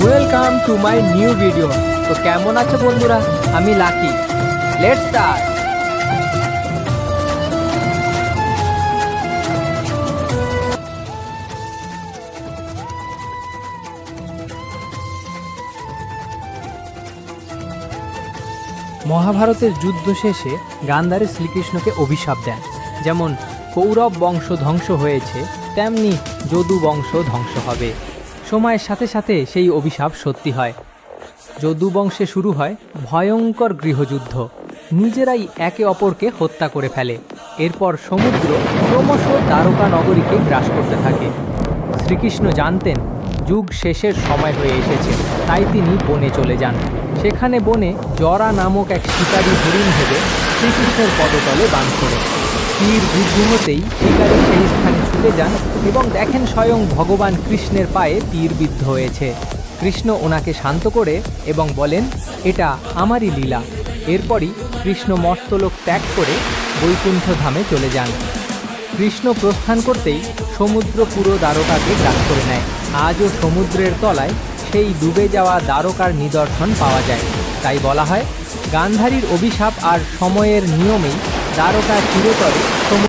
Welcome to my new video. তো কেমন আছো বন্ধুরা? আমি লাকি। Let's start. মহাভারতের যুদ্ধ শেষে গান্ধারী শ্রীকৃষ্ণকে অভিশাপ দেন। যেমন কৌরব বংশ ধ্বংস হয়েছে, তেমনি যদু বংশ ধ্বংস হবে। সময়ের সাথে সাথে সেই অভিশাপ সত্যি হয়। যদু বংশে শুরু হয় ভয়ঙ্কর গৃহযুদ্ধ। নিজেরাই একে অপরকে হত্যা করে ফেলে। এরপর সমুদ্র ক্রমশ দ্বারকা নগরীকে গ্রাস করতে থাকে। শ্রীকৃষ্ণ জানতেন যুগ শেষের সময় হয়ে এসেছে, তাই তিনি বনে চলে যান। সেখানে বনে জরা নামক এক শিকারী হরিণ ভেবে শ্রীকৃষ্ণের পদতলে বান করে। তীর বিদ্ধ হতেই শিকারী সেই স্থানে ছুটে যান এবং দেখেন স্বয়ং ভগবান কৃষ্ণের পায়ে তীর বিদ্ধ হয়েছে। কৃষ্ণ ওনাকে শান্ত করে এবং বলেন, এটা আমারই লীলা। এরপরই কৃষ্ণ মর্তলোক ত্যাগ করে বৈকুণ্ঠ ধামে চলে যান। কৃষ্ণ প্রস্থান করতেই সমুদ্র পুরো দ্বারকাকে গ্রাস করে নেয়। আজও সমুদ্রের তলায় সেই ডুবে যাওয়া দ্বারকার নিদর্শন পাওয়া যায়। তাই বলা হয় গান্ধারীর অভিশাপ আর সময়ের নিয়মেই দ্বারকা চিরতরে